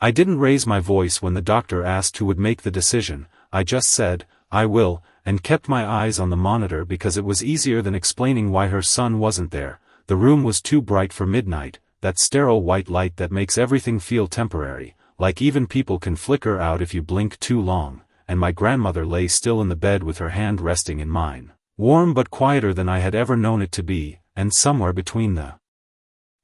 I didn't raise my voice when the doctor asked who would make the decision. I just said, "I will," and kept my eyes on the monitor because it was easier than explaining why her son wasn't there. The room was too bright for midnight, that sterile white light that makes everything feel temporary, like even people can flicker out if you blink too long, and my grandmother lay still in the bed with her hand resting in mine, warm but quieter than I had ever known it to be, and somewhere between the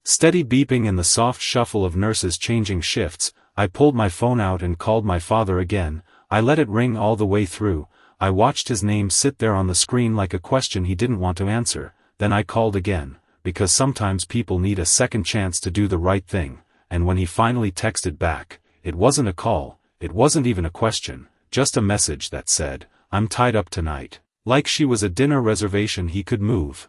steady beeping and the soft shuffle of nurses changing shifts, I pulled my phone out and called my father again. I let it ring all the way through. I watched his name sit there on the screen like a question he didn't want to answer. Then I called again, because sometimes people need a second chance to do the right thing, and when he finally texted back, it wasn't a call, it wasn't even a question, just a message that said, "I'm tied up tonight," like she was a dinner reservation he could move.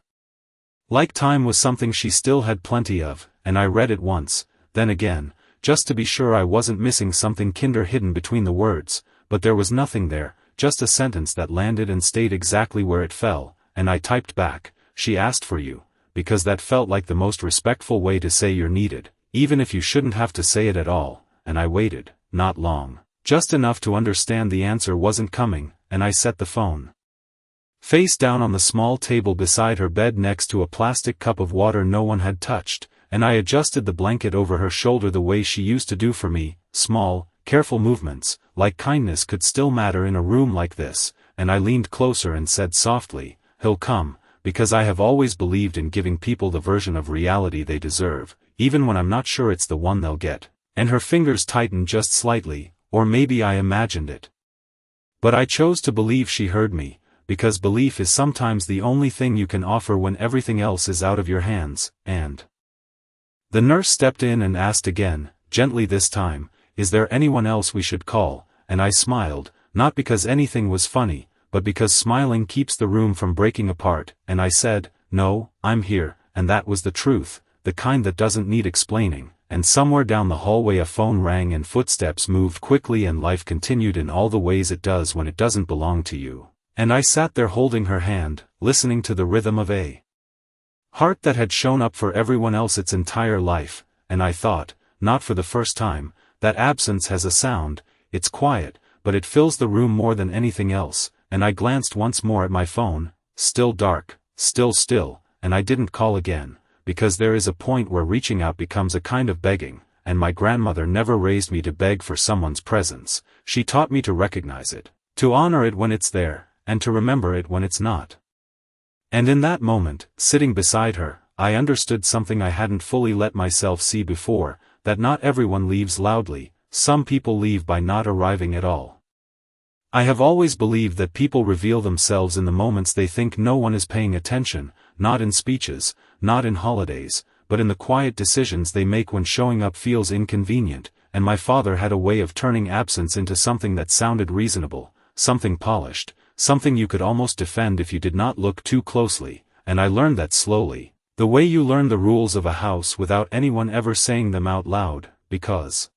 Like time was something she still had plenty of, and I read it once, then again, just to be sure I wasn't missing something kinder hidden between the words, but there was nothing there, just a sentence that landed and stayed exactly where it fell, and I typed back, "She asked for you," because that felt like the most respectful way to say you're needed, even if you shouldn't have to say it at all, and I waited, not long, just enough to understand the answer wasn't coming, and I set the phone face down on the small table beside her bed next to a plastic cup of water no one had touched, and I adjusted the blanket over her shoulder the way she used to do for me, small, careful movements, like kindness could still matter in a room like this, and I leaned closer and said softly, "He'll come, because I have always believed in giving people the version of reality they deserve, even when I'm not sure it's the one they'll get," and her fingers tightened just slightly, or maybe I imagined it. But I chose to believe she heard me, because belief is sometimes the only thing you can offer when everything else is out of your hands, and the nurse stepped in and asked again, gently this time, "Is there anyone else we should call?" And I smiled, not because anything was funny, but because smiling keeps the room from breaking apart, and I said, "No, I'm here," and that was the truth, the kind that doesn't need explaining, and somewhere down the hallway a phone rang and footsteps moved quickly and life continued in all the ways it does when it doesn't belong to you. And I sat there holding her hand, listening to the rhythm of a heart that had shown up for everyone else its entire life, and I thought, not for the first time, that absence has a sound, it's quiet, but it fills the room more than anything else, and I glanced once more at my phone, still dark, still, and I didn't call again, because there is a point where reaching out becomes a kind of begging, and my grandmother never raised me to beg for someone's presence. She taught me to recognize it, to honor it when it's there, and to remember it when it's not. And in that moment, sitting beside her, I understood something I hadn't fully let myself see before, that not everyone leaves loudly, some people leave by not arriving at all. I have always believed that people reveal themselves in the moments they think no one is paying attention, not in speeches, not in holidays, but in the quiet decisions they make when showing up feels inconvenient, and my father had a way of turning absence into something that sounded reasonable, something polished, something you could almost defend if you did not look too closely, and I learned that slowly, the way you learn the rules of a house without anyone ever saying them out loud, because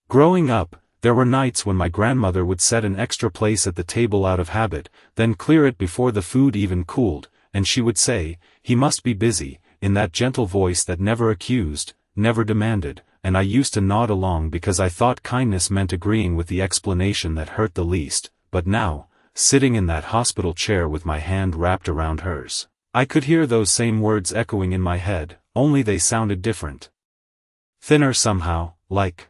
growing up, there were nights when my grandmother would set an extra place at the table out of habit, then clear it before the food even cooled, and she would say, "He must be busy," in that gentle voice that never accused, never demanded, and I used to nod along because I thought kindness meant agreeing with the explanation that hurt the least, but now, sitting in that hospital chair with my hand wrapped around hers, I could hear those same words echoing in my head, only they sounded different. Thinner somehow, like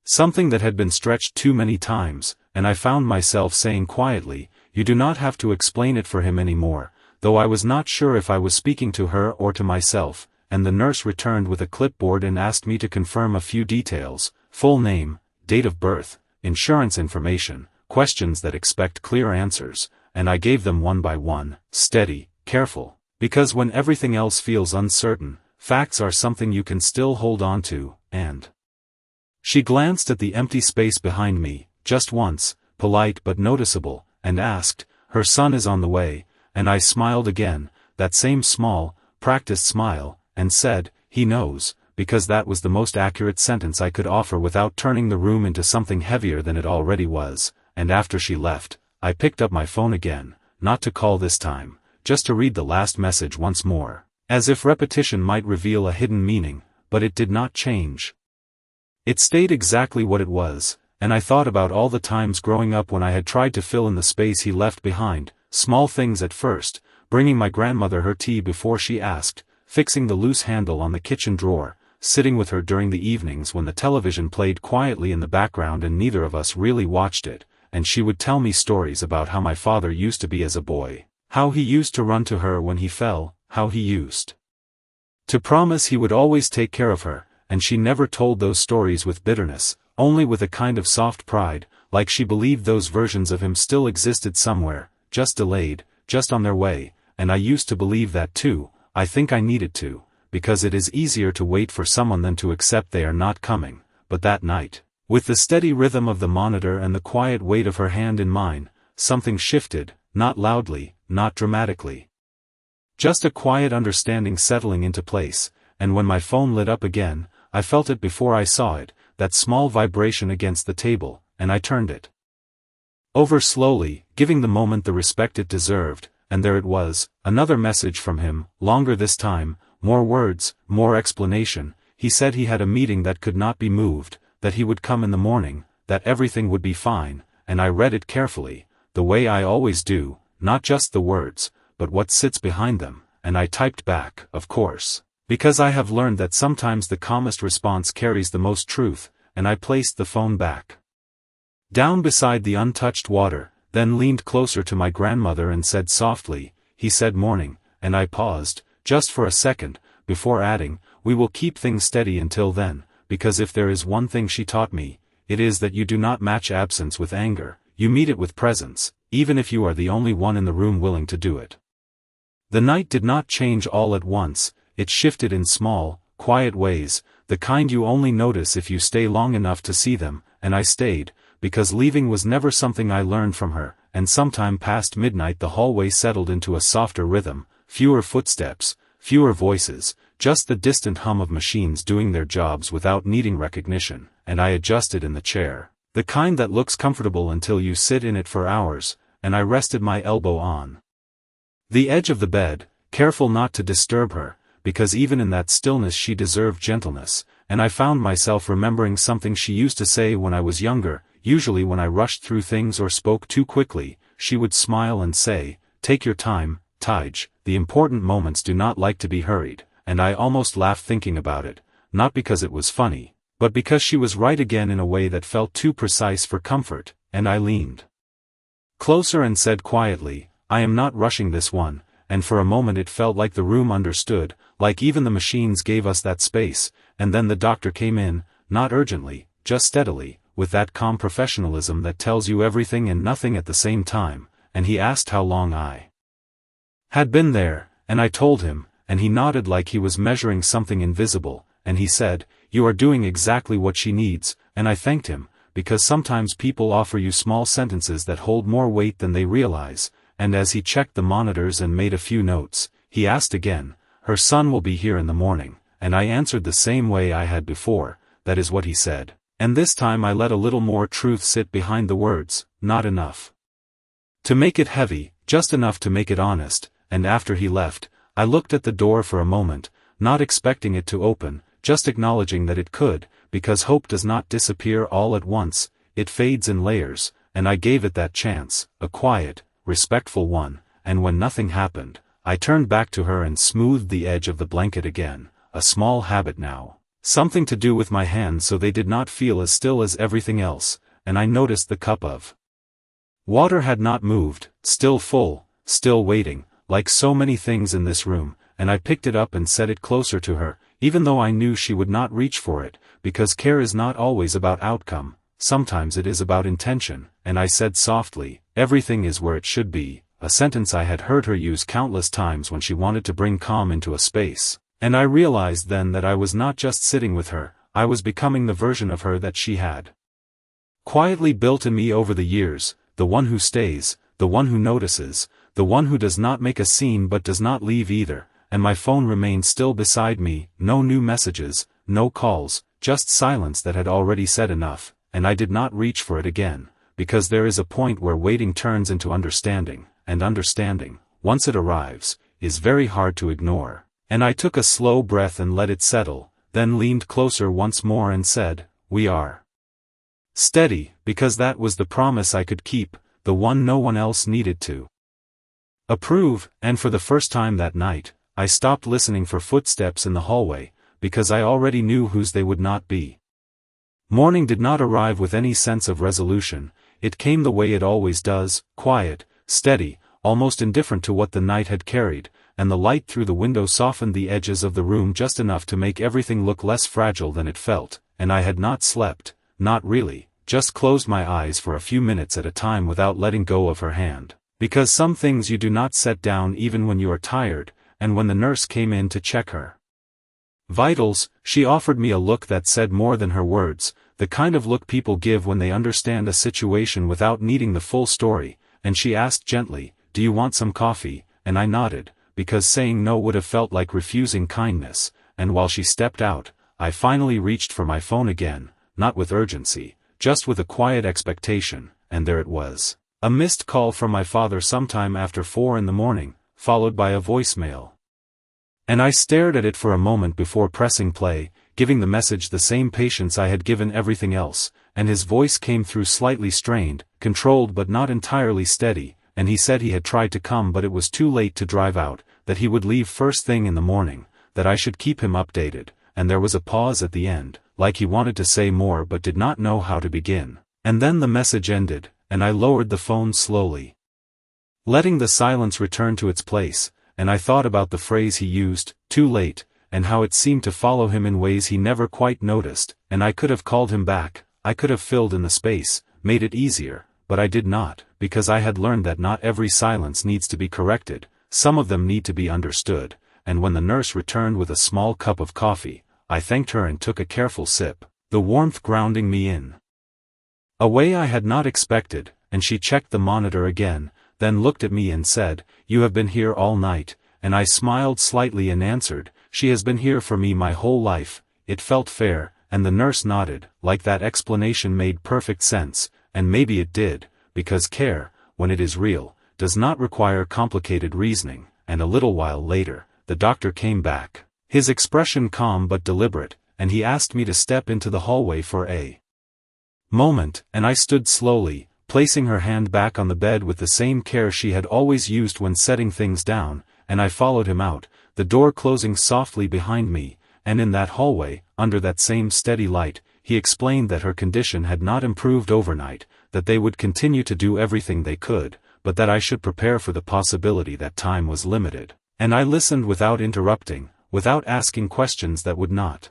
something that had been stretched too many times, and I found myself saying quietly, "You do not have to explain it for him anymore," though I was not sure if I was speaking to her or to myself, and the nurse returned with a clipboard and asked me to confirm a few details, full name, date of birth, insurance information, questions that expect clear answers, and I gave them one by one, steady, careful, because when everything else feels uncertain, facts are something you can still hold on to, and she glanced at the empty space behind me, just once, polite but noticeable, and asked, "Her son is on the way," and I smiled again, that same small, practiced smile, and said, "He knows," because that was the most accurate sentence I could offer without turning the room into something heavier than it already was. And after she left, I picked up my phone again, not to call this time, just to read the last message once more, as if repetition might reveal a hidden meaning, but it did not change. It stayed exactly what it was, and I thought about all the times growing up when I had tried to fill in the space he left behind, small things at first, bringing my grandmother her tea before she asked, fixing the loose handle on the kitchen drawer, sitting with her during the evenings when the television played quietly in the background and neither of us really watched it, and she would tell me stories about how my father used to be as a boy, how he used to run to her when he fell, how he used to promise he would always take care of her, and she never told those stories with bitterness, only with a kind of soft pride, like she believed those versions of him still existed somewhere, just delayed, just on their way, and I used to believe that too. I think I needed to, because it is easier to wait for someone than to accept they are not coming, but that night, with the steady rhythm of the monitor and the quiet weight of her hand in mine, something shifted, not loudly, not dramatically. Just a quiet understanding settling into place, and when my phone lit up again, I felt it before I saw it, that small vibration against the table, and I turned it over slowly, giving the moment the respect it deserved, and there it was, another message from him, longer this time, more words, more explanation. He said he had a meeting that could not be moved, that he would come in the morning, that everything would be fine, and I read it carefully, the way I always do, not just the words, but what sits behind them, and I typed back, of course, because I have learned that sometimes the calmest response carries the most truth, and I placed the phone back down beside the untouched water, then leaned closer to my grandmother and said softly, he said morning, and I paused, just for a second, before adding, we will keep things steady until then, because if there is one thing she taught me, it is that you do not match absence with anger, you meet it with presence, even if you are the only one in the room willing to do it. The night did not change all at once, it shifted in small, quiet ways, the kind you only notice if you stay long enough to see them, and I stayed, because leaving was never something I learned from her, and sometime past midnight the hallway settled into a softer rhythm, fewer footsteps, fewer voices, just the distant hum of machines doing their jobs without needing recognition, and I adjusted in the chair, the kind that looks comfortable until you sit in it for hours, and I rested my elbow on the edge of the bed, careful not to disturb her, because even in that stillness she deserved gentleness, and I found myself remembering something she used to say when I was younger. Usually when I rushed through things or spoke too quickly, she would smile and say, take your time, Tige, the important moments do not like to be hurried, and I almost laughed thinking about it, not because it was funny, but because she was right again in a way that felt too precise for comfort, and I leaned closer and said quietly, I am not rushing this one, and for a moment it felt like the room understood, like even the machines gave us that space, and then the doctor came in, not urgently, just steadily, with that calm professionalism that tells you everything and nothing at the same time, and he asked how long I had been there, and I told him, and he nodded like he was measuring something invisible, and he said, you are doing exactly what she needs, and I thanked him, because sometimes people offer you small sentences that hold more weight than they realize, and as he checked the monitors and made a few notes, he asked again, her son will be here in the morning, and I answered the same way I had before, that is what he said. And this time I let a little more truth sit behind the words, not enough to make it heavy, just enough to make it honest, and after he left, I looked at the door for a moment, not expecting it to open, just acknowledging that it could, because hope does not disappear all at once, it fades in layers, and I gave it that chance, a quiet, respectful one, and when nothing happened, I turned back to her and smoothed the edge of the blanket again, a small habit now. Something to do with my hands so they did not feel as still as everything else, and I noticed the cup of water had not moved, still full, still waiting, like so many things in this room, and I picked it up and set it closer to her, even though I knew she would not reach for it, because care is not always about outcome, sometimes it is about intention, and I said softly, everything is where it should be, a sentence I had heard her use countless times when she wanted to bring calm into a space. And I realized then that I was not just sitting with her, I was becoming the version of her that she had quietly built in me over the years, the one who stays, the one who notices, the one who does not make a scene but does not leave either, and my phone remained still beside me, no new messages, no calls, just silence that had already said enough, and I did not reach for it again, because there is a point where waiting turns into understanding, and understanding, once it arrives, is very hard to ignore. And I took a slow breath and let it settle, then leaned closer once more and said, we are steady, because that was the promise I could keep, the one no one else needed to approve, and for the first time that night, I stopped listening for footsteps in the hallway, because I already knew whose they would not be. Morning did not arrive with any sense of resolution, it came the way it always does, quiet, steady, almost indifferent to what the night had carried, and the light through the window softened the edges of the room just enough to make everything look less fragile than it felt, and I had not slept, not really, just closed my eyes for a few minutes at a time without letting go of her hand. Because some things you do not set down even when you are tired, and when the nurse came in to check her vitals, she offered me a look that said more than her words, the kind of look people give when they understand a situation without needing the full story, and she asked gently, "Do you want some coffee?" And I nodded, because saying no would have felt like refusing kindness, and while she stepped out, I finally reached for my phone again, not with urgency, just with a quiet expectation, and there it was. A missed call from my father sometime after 4 in the morning, followed by a voicemail. And I stared at it for a moment before pressing play, giving the message the same patience I had given everything else, and his voice came through slightly strained, controlled but not entirely steady, and he said he had tried to come but it was too late to drive out, that he would leave first thing in the morning, that I should keep him updated, and there was a pause at the end, like he wanted to say more but did not know how to begin, and then the message ended, and I lowered the phone slowly, letting the silence return to its place, and I thought about the phrase he used, too late, and how it seemed to follow him in ways he never quite noticed, and I could have called him back, I could have filled in the space, made it easier, but I did not, because I had learned that not every silence needs to be corrected, some of them need to be understood, and when the nurse returned with a small cup of coffee, I thanked her and took a careful sip, the warmth grounding me in a way I had not expected, and she checked the monitor again, then looked at me and said, "You have been here all night," and I smiled slightly and answered, "She has been here for me my whole life." It felt fair, and the nurse nodded, like that explanation made perfect sense, and maybe it did, because care, when it is real, does not require complicated reasoning, and a little while later, the doctor came back, his expression calm but deliberate, and he asked me to step into the hallway for a moment, and I stood slowly, placing her hand back on the bed with the same care she had always used when setting things down, and I followed him out, the door closing softly behind me, and in that hallway, under that same steady light, he explained that her condition had not improved overnight, that they would continue to do everything they could, but that I should prepare for the possibility that time was limited, and I listened without interrupting, without asking questions that would not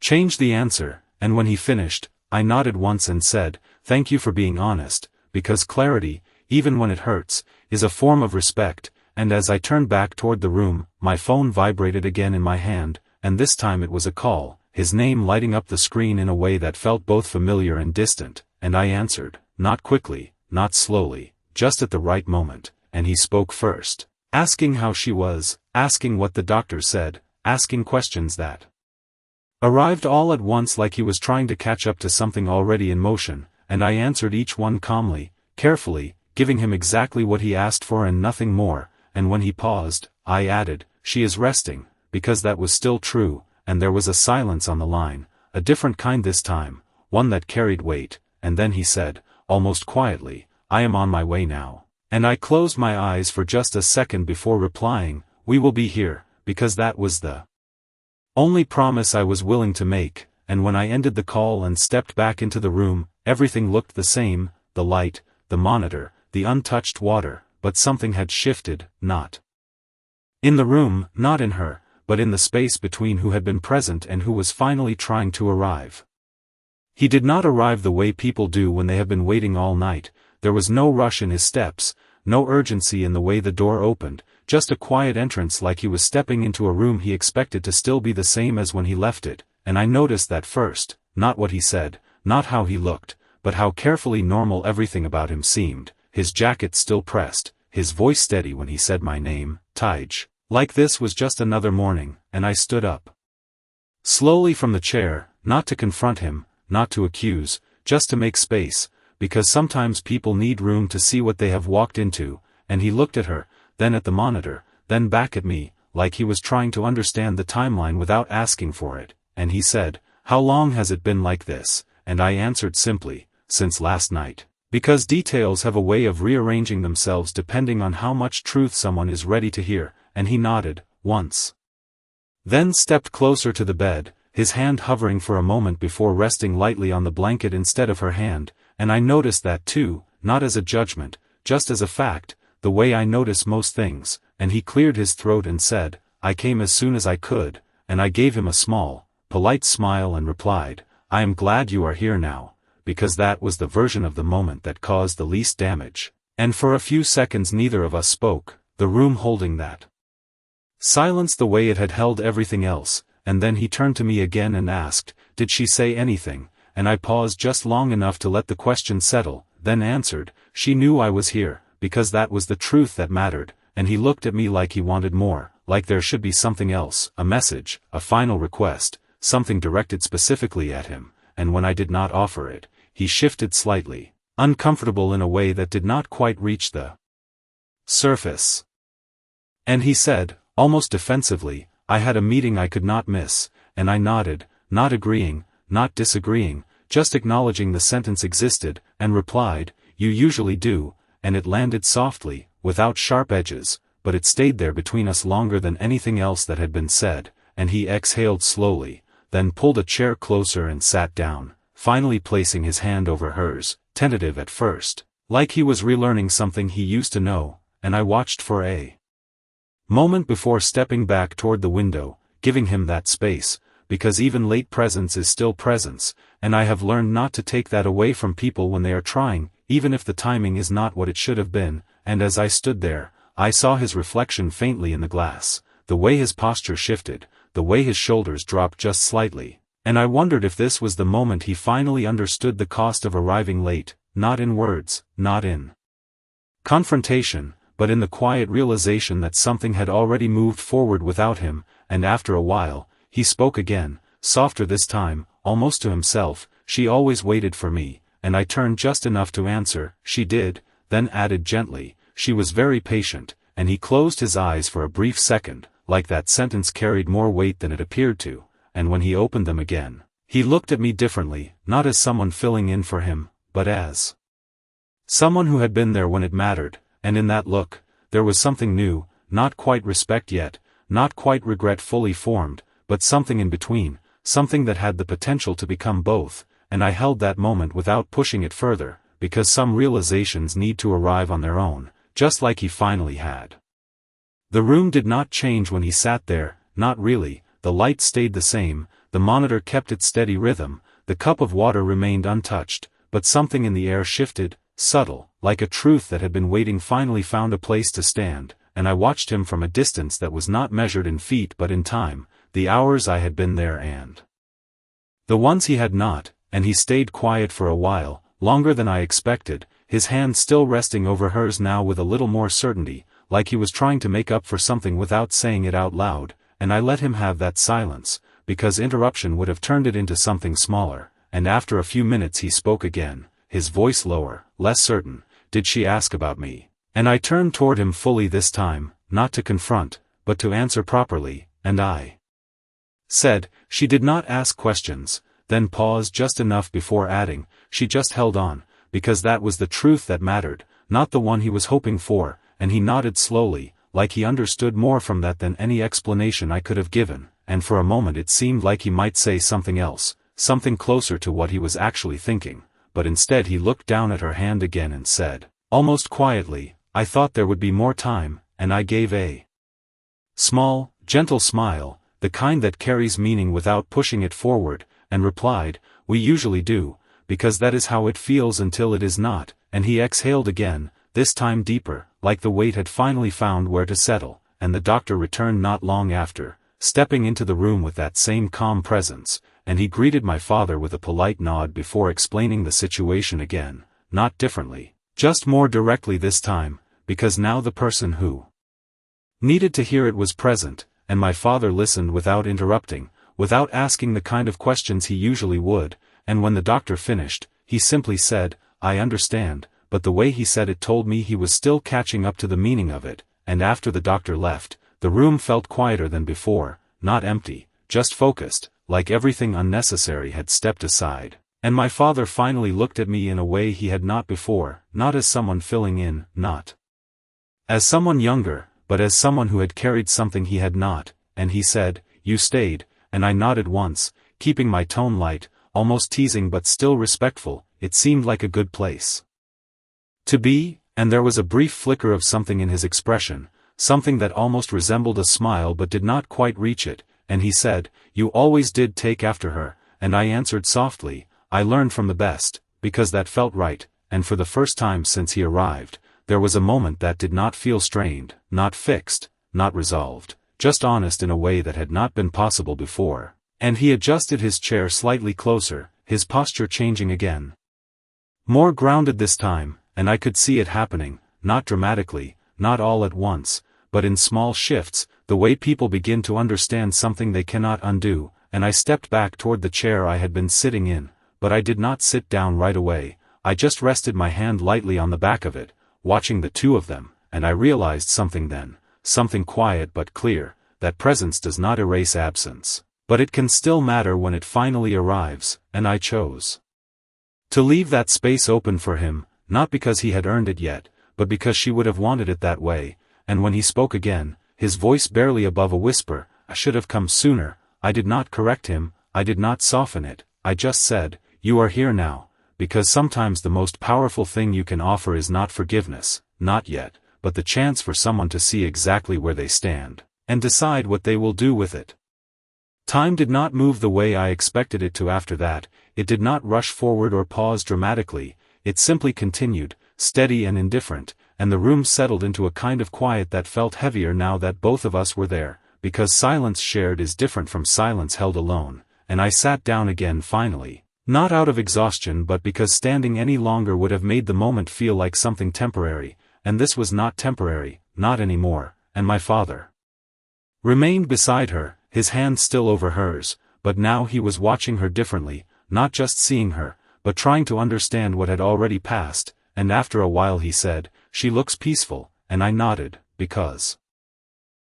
change the answer, and when he finished, I nodded once and said, "Thank you for being honest, because clarity, even when it hurts, is a form of respect," and as I turned back toward the room, my phone vibrated again in my hand, and this time it was a call, his name lighting up the screen in a way that felt both familiar and distant, and I answered, not quickly, not slowly, just at the right moment, and he spoke first, asking how she was, asking what the doctor said, asking questions that arrived all at once like he was trying to catch up to something already in motion, and I answered each one calmly, carefully, giving him exactly what he asked for and nothing more, and when he paused, I added, "She is resting," because that was still true, and there was a silence on the line, a different kind this time, one that carried weight, and then he said, almost quietly, "I am on my way now," and I closed my eyes for just a second before replying, "We will be here," because that was the only promise I was willing to make, and when I ended the call and stepped back into the room, everything looked the same, the light, the monitor, the untouched water, but something had shifted, not in the room, not in her, but in the space between who had been present and who was finally trying to arrive. He did not arrive the way people do when they have been waiting all night, there was no rush in his steps, no urgency in the way the door opened, just a quiet entrance like he was stepping into a room he expected to still be the same as when he left it, and I noticed that first, not what he said, not how he looked, but how carefully normal everything about him seemed, his jacket still pressed, his voice steady when he said my name, Tige. Like this was just another morning, and I stood up slowly from the chair, not to confront him, not to accuse, just to make space, because sometimes people need room to see what they have walked into, and he looked at her, then at the monitor, then back at me, like he was trying to understand the timeline without asking for it, and he said, "How long has it been like this?" And I answered simply, "Since last night." Because details have a way of rearranging themselves depending on how much truth someone is ready to hear, and he nodded, once. Then stepped closer to the bed, his hand hovering for a moment before resting lightly on the blanket instead of her hand, and I noticed that too, not as a judgment, just as a fact, the way I notice most things, and he cleared his throat and said, "I came as soon as I could," and I gave him a small, polite smile and replied, "I am glad you are here now," because that was the version of the moment that caused the least damage. And for a few seconds neither of us spoke, the room holding that silence the way it had held everything else, and then he turned to me again and asked, "Did she say anything?" And I paused just long enough to let the question settle, then answered, "She knew I was here, because that was the truth that mattered," and he looked at me like he wanted more, like there should be something else, a message, a final request, something directed specifically at him, and when I did not offer it, he shifted slightly, uncomfortable in a way that did not quite reach the surface. And he said, almost defensively, "I had a meeting I could not miss," and I nodded, not agreeing, not disagreeing, just acknowledging the sentence existed, and replied, "You usually do," and it landed softly, without sharp edges, but it stayed there between us longer than anything else that had been said, and he exhaled slowly, then pulled a chair closer and sat down, finally placing his hand over hers, tentative at first, like he was relearning something he used to know, and I watched for a moment before stepping back toward the window, giving him that space, because even late presence is still presence, and I have learned not to take that away from people when they are trying, even if the timing is not what it should have been, and as I stood there, I saw his reflection faintly in the glass, the way his posture shifted, the way his shoulders dropped just slightly, and I wondered if this was the moment he finally understood the cost of arriving late, not in words, not in confrontation, but in the quiet realization that something had already moved forward without him, and after a while, he spoke again, softer this time, almost to himself, "She always waited for me," and I turned just enough to answer, "She did," then added gently, "She was very patient," and he closed his eyes for a brief second, like that sentence carried more weight than it appeared to, and when he opened them again, he looked at me differently, not as someone filling in for him, but as someone who had been there when it mattered, and in that look, there was something new, not quite respect yet, not quite regret fully formed, but something in between, something that had the potential to become both, and I held that moment without pushing it further, because some realizations need to arrive on their own, just like he finally had. The room did not change when he sat there, not really, the light stayed the same, the monitor kept its steady rhythm, the cup of water remained untouched, but something in the air shifted, subtle, like a truth that had been waiting finally found a place to stand, and I watched him from a distance that was not measured in feet but in time, the hours I had been there and the ones he had not, and he stayed quiet for a while, longer than I expected, his hand still resting over hers now with a little more certainty, like he was trying to make up for something without saying it out loud, and I let him have that silence, because interruption would have turned it into something smaller, and after a few minutes he spoke again, his voice lower, less certain, "Did she ask about me?" And I turned toward him fully this time, not to confront, but to answer properly, and I said, "She did not ask questions," then paused just enough before adding, "She just held on, because that was the truth that mattered, not the one he was hoping for," and he nodded slowly, like he understood more from that than any explanation I could have given, and for a moment it seemed like he might say something else, something closer to what he was actually thinking, but instead he looked down at her hand again and said, almost quietly, "I thought there would be more time," and I gave a small, gentle smile, the kind that carries meaning without pushing it forward, and replied, "We usually do, because that is how it feels until it is not," and he exhaled again, this time deeper, like the weight had finally found where to settle, and the doctor returned not long after, stepping into the room with that same calm presence, and he greeted my father with a polite nod before explaining the situation again, not differently, just more directly this time, because now the person who needed to hear it was present, and my father listened without interrupting, without asking the kind of questions he usually would, and when the doctor finished, he simply said, "I understand," but the way he said it told me he was still catching up to the meaning of it, and after the doctor left, the room felt quieter than before, not empty, just focused, like everything unnecessary had stepped aside. And my father finally looked at me in a way he had not before, not as someone filling in, not as someone younger, but as someone who had carried something he had not, and he said, "You stayed," and I nodded once, keeping my tone light, almost teasing but still respectful. It seemed like a good place to be, and there was a brief flicker of something in his expression, something that almost resembled a smile but did not quite reach it, and he said, "You always did take after her," and I answered softly, "I learned from the best," because that felt right, and for the first time since he arrived, there was a moment that did not feel strained, not fixed, not resolved, just honest in a way that had not been possible before. And he adjusted his chair slightly closer, his posture changing again. More grounded this time, and I could see it happening, not dramatically, not all at once, but in small shifts, the way people begin to understand something they cannot undo, and I stepped back toward the chair I had been sitting in, but I did not sit down right away. I just rested my hand lightly on the back of it, watching the two of them, and I realized something then, something quiet but clear, that presence does not erase absence, but it can still matter when it finally arrives, and I chose to leave that space open for him, not because he had earned it yet, but because she would have wanted it that way. And when he spoke again, his voice barely above a whisper, "I should have come sooner," I did not correct him, I did not soften it, I just said, "You are here now," because sometimes the most powerful thing you can offer is not forgiveness, not yet, but the chance for someone to see exactly where they stand, and decide what they will do with it. Time did not move the way I expected it to after that. It did not rush forward or pause dramatically, it simply continued, steady and indifferent, and the room settled into a kind of quiet that felt heavier now that both of us were there, because silence shared is different from silence held alone, and I sat down again finally, not out of exhaustion but because standing any longer would have made the moment feel like something temporary, and this was not temporary, not anymore, and my father remained beside her, his hand still over hers, but now he was watching her differently, not just seeing her, but trying to understand what had already passed, and after a while he said, "She looks peaceful," and I nodded, because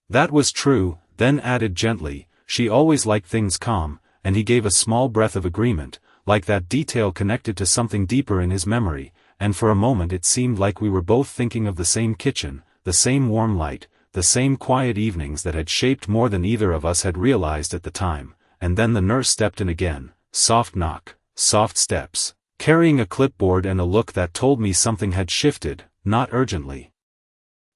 that was true, then added gently, "She always liked things calm," and he gave a small breath of agreement, like that detail connected to something deeper in his memory, and for a moment it seemed like we were both thinking of the same kitchen, the same warm light, the same quiet evenings that had shaped more than either of us had realized at the time. And then the nurse stepped in again, soft knock, soft steps, carrying a clipboard and a look that told me something had shifted, not urgently,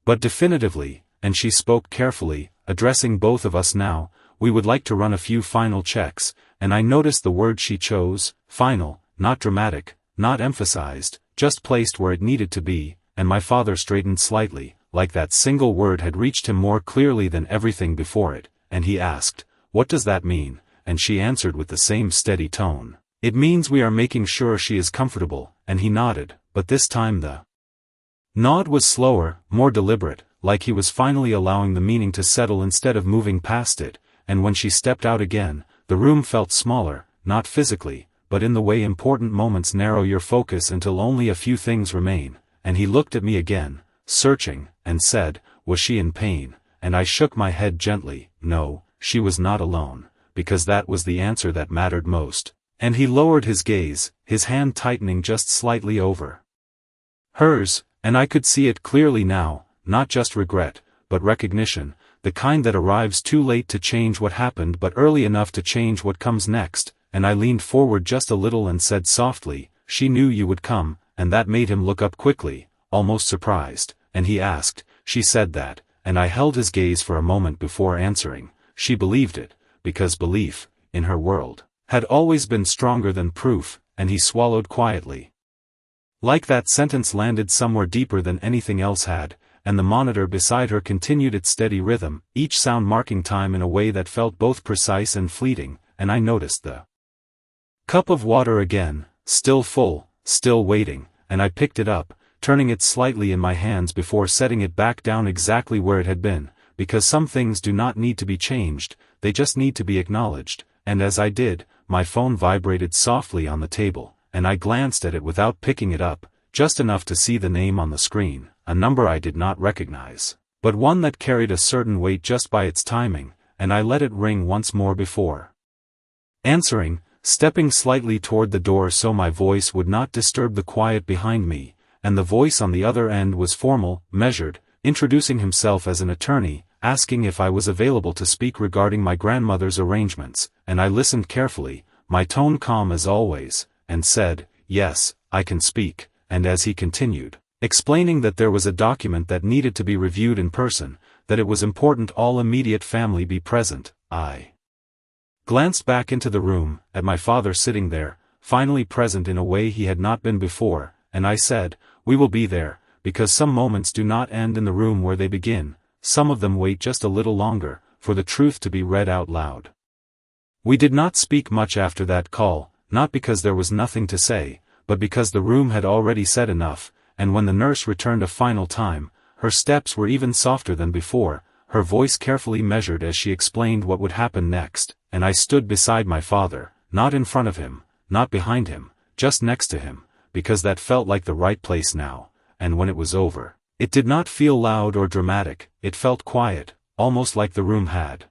but definitively, and she spoke carefully, addressing both of us now, "We would like to run a few final checks," and I noticed the word she chose, final, not dramatic, not emphasized, just placed where it needed to be, and my father straightened slightly, like that single word had reached him more clearly than everything before it, and he asked, "What does that mean?" And she answered with the same steady tone, "It means we are making sure she is comfortable," and he nodded, but this time the nod was slower, more deliberate, like he was finally allowing the meaning to settle instead of moving past it, and when she stepped out again, the room felt smaller, not physically, but in the way important moments narrow your focus until only a few things remain, and he looked at me again, searching, and said, "Was she in pain?" And I shook my head gently, "No, she was not alone," because that was the answer that mattered most. And he lowered his gaze, his hand tightening just slightly over hers, and I could see it clearly now, not just regret, but recognition, the kind that arrives too late to change what happened but early enough to change what comes next, and I leaned forward just a little and said softly, "She knew you would come," and that made him look up quickly, almost surprised, and he asked, "She said that," and I held his gaze for a moment before answering, "She believed it," because belief, in her world, had always been stronger than proof, and he swallowed quietly. Like that sentence landed somewhere deeper than anything else had, and the monitor beside her continued its steady rhythm, each sound marking time in a way that felt both precise and fleeting, and I noticed the cup of water again, still full, still waiting, and I picked it up, turning it slightly in my hands before setting it back down exactly where it had been, because some things do not need to be changed, they just need to be acknowledged, and as I did, my phone vibrated softly on the table, and I glanced at it without picking it up, just enough to see the name on the screen, a number I did not recognize, but one that carried a certain weight just by its timing, and I let it ring once more before answering, stepping slightly toward the door so my voice would not disturb the quiet behind me, and the voice on the other end was formal, measured, introducing himself as an attorney, asking if I was available to speak regarding my grandmother's arrangements, and I listened carefully, my tone calm as always, and said, "Yes, I can speak," and as he continued, explaining that there was a document that needed to be reviewed in person, that it was important all immediate family be present, I glanced back into the room, at my father sitting there, finally present in a way he had not been before, and I said, "We will be there, because some moments do not end in the room where they begin, some of them wait just a little longer, for the truth to be read out loud." We did not speak much after that call, not because there was nothing to say, but because the room had already said enough, and when the nurse returned a final time, her steps were even softer than before, her voice carefully measured as she explained what would happen next, and I stood beside my father, not in front of him, not behind him, just next to him, because that felt like the right place now, and when it was over, it did not feel loud or dramatic, it felt quiet, almost like the room had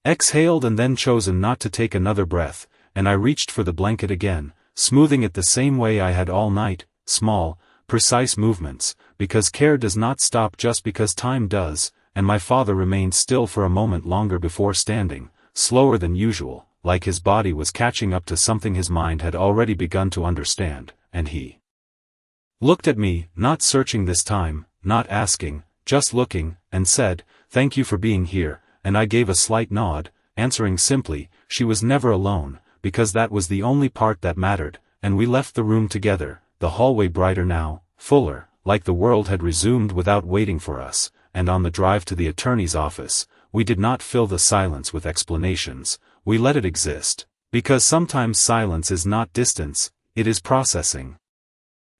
exhaled and then chosen not to take another breath, and I reached for the blanket again, smoothing it the same way I had all night, small, precise movements, because care does not stop just because time does, and my father remained still for a moment longer before standing, slower than usual, like his body was catching up to something his mind had already begun to understand, and he looked at me, not searching this time, not asking, just looking, and said, "Thank you for being here," and I gave a slight nod, answering simply, "She was never alone," because that was the only part that mattered, and we left the room together, the hallway brighter now, fuller, like the world had resumed without waiting for us, and on the drive to the attorney's office, we did not fill the silence with explanations, we let it exist, because sometimes silence is not distance, it is processing.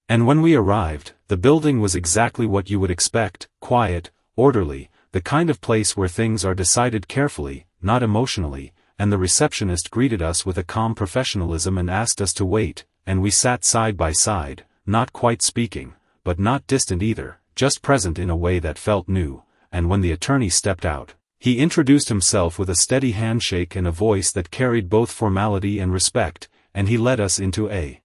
And when we arrived, the building was exactly what you would expect, quiet, orderly, the kind of place where things are decided carefully, not emotionally, and the receptionist greeted us with a calm professionalism and asked us to wait, and we sat side by side, not quite speaking, but not distant either, just present in a way that felt new, and when the attorney stepped out, he introduced himself with a steady handshake and a voice that carried both formality and respect, and he led us into a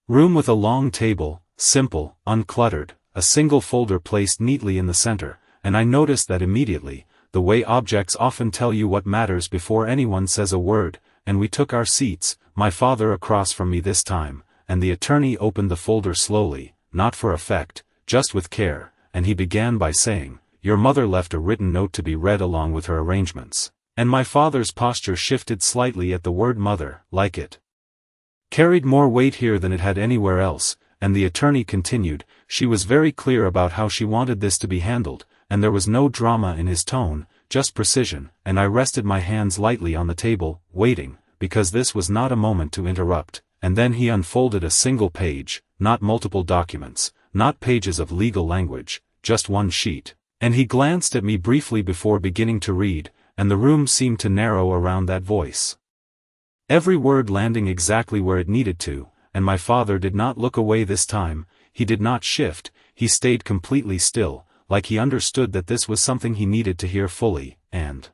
room with a long table, simple, uncluttered, a single folder placed neatly in the center, and I noticed that immediately, the way objects often tell you what matters before anyone says a word, and we took our seats, my father across from me this time, and the attorney opened the folder slowly, not for effect, just with care, and he began by saying, "Your mother left a written note to be read along with her arrangements," and my father's posture shifted slightly at the word mother, like it carried more weight here than it had anywhere else, and the attorney continued, "She was very clear about how she wanted this to be handled, and there was no drama in his tone, just precision," and I rested my hands lightly on the table, waiting, because this was not a moment to interrupt, and then he unfolded a single page, not multiple documents, not pages of legal language, just one sheet, and he glanced at me briefly before beginning to read, and the room seemed to narrow around that voice. Every word landing exactly where it needed to, and my father did not look away this time, he did not shift, he stayed completely still, like he understood that this was something he needed to hear fully, and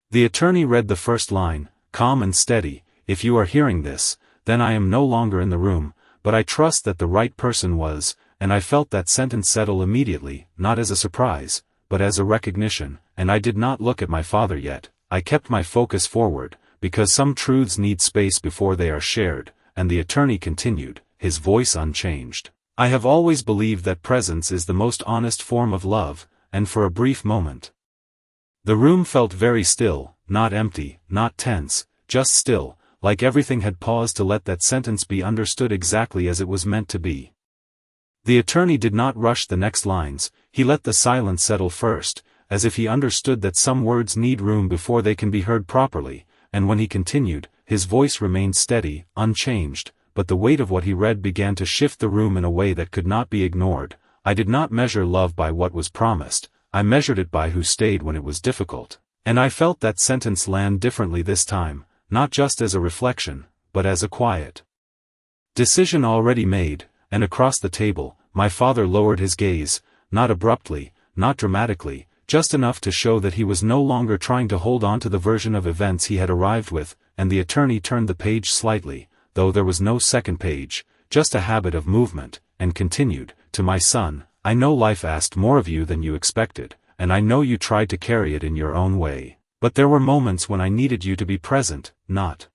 the attorney read the first line, calm and steady, "If you are hearing this, then I am no longer in the room, but I trust that the right person was," and I felt that sentence settle immediately, not as a surprise, but as a recognition, and I did not look at my father yet, I kept my focus forward, because some truths need space before they are shared, and the attorney continued, his voice unchanged. "I have always believed that presence is the most honest form of love," and for a brief moment, the room felt very still, not empty, not tense, just still, like everything had paused to let that sentence be understood exactly as it was meant to be. The attorney did not rush the next lines, he let the silence settle first, as if he understood that some words need room before they can be heard properly, and when he continued, his voice remained steady, unchanged, but the weight of what he read began to shift the room in a way that could not be ignored. "I did not measure love by what was promised, I measured it by who stayed when it was difficult," and I felt that sentence land differently this time, not just as a reflection, but as a quiet decision already made, and across the table, my father lowered his gaze, not abruptly, not dramatically, just enough to show that he was no longer trying to hold on to the version of events he had arrived with, and the attorney turned the page slightly, though there was no second page, just a habit of movement, and continued, "To my son, I know life asked more of you than you expected, and I know you tried to carry it in your own way. But there were moments when I needed you to be present, not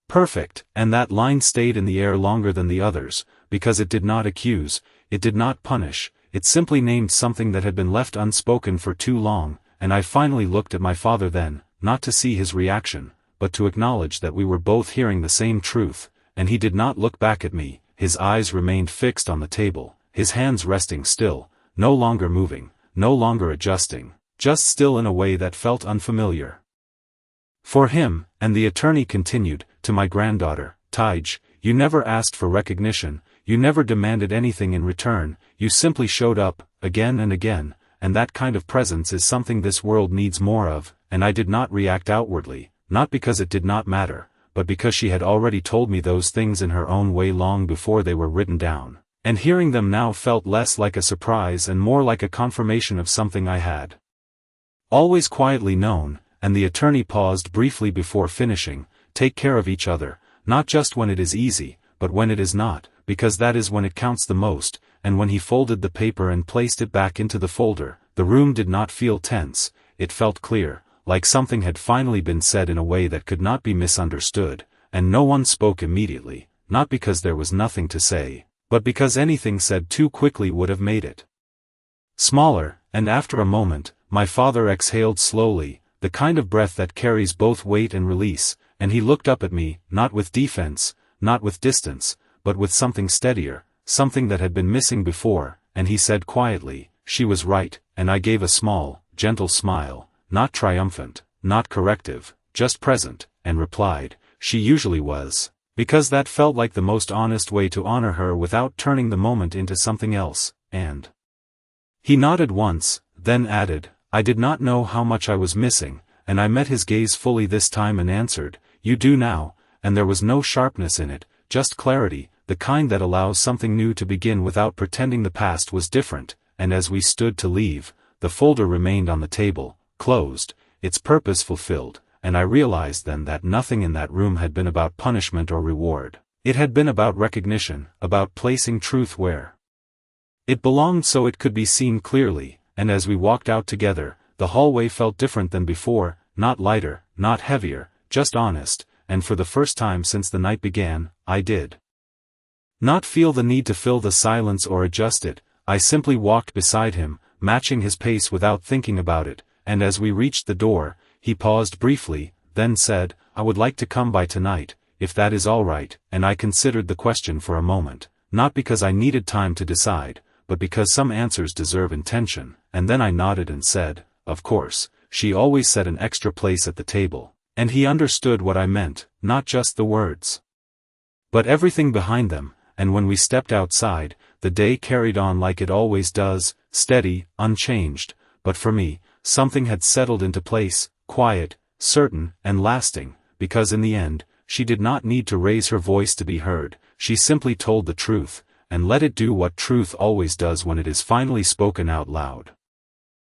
perfect," and that line stayed in the air longer than the others, because it did not accuse, it did not punish, it simply named something that had been left unspoken for too long, and I finally looked at my father then, not to see his reaction, but to acknowledge that we were both hearing the same truth, and he did not look back at me, his eyes remained fixed on the table, his hands resting still, no longer moving, no longer adjusting, just still in a way that felt unfamiliar for him, and the attorney continued, "To my granddaughter, Tige, you never asked for recognition, you never demanded anything in return, you simply showed up, again and again, and that kind of presence is something this world needs more of," and I did not react outwardly, not because it did not matter, but because she had already told me those things in her own way long before they were written down, and hearing them now felt less like a surprise and more like a confirmation of something I had always quietly known, and the attorney paused briefly before finishing, "Take care of each other, not just when it is easy, but when it is not, because that is when it counts the most," and when he folded the paper and placed it back into the folder, the room did not feel tense, it felt clear, like something had finally been said in a way that could not be misunderstood, and no one spoke immediately, not because there was nothing to say, but because anything said too quickly would have made it smaller, and after a moment, my father exhaled slowly, the kind of breath that carries both weight and release, and he looked up at me, not with defense, not with distance, but with something steadier, something that had been missing before, and he said quietly, "She was right," and I gave a small, gentle smile, not triumphant, not corrective, just present, and replied, "She usually was," because that felt like the most honest way to honor her without turning the moment into something else, and he nodded once, then added, "I did not know how much I was missing," and I met his gaze fully this time and answered, "You do now," and there was no sharpness in it, just clarity, the kind that allows something new to begin without pretending the past was different, and as we stood to leave, the folder remained on the table, closed, its purpose fulfilled, and I realized then that nothing in that room had been about punishment or reward. It had been about recognition, about placing truth where it belonged so it could be seen clearly, and as we walked out together, the hallway felt different than before, not lighter, not heavier, just honest, and for the first time since the night began, I did not feel the need to fill the silence or adjust it, I simply walked beside him, matching his pace without thinking about it, and as we reached the door, he paused briefly, then said, "I would like to come by tonight, if that is all right," and I considered the question for a moment, not because I needed time to decide, but because some answers deserve intention, and then I nodded and said, "Of course, she always set an extra place at the table," and he understood what I meant, not just the words, but everything behind them, and when we stepped outside, the day carried on like it always does, steady, unchanged, but for me, something had settled into place, quiet, certain, and lasting, because in the end, she did not need to raise her voice to be heard, she simply told the truth, and let it do what truth always does when it is finally spoken out loud.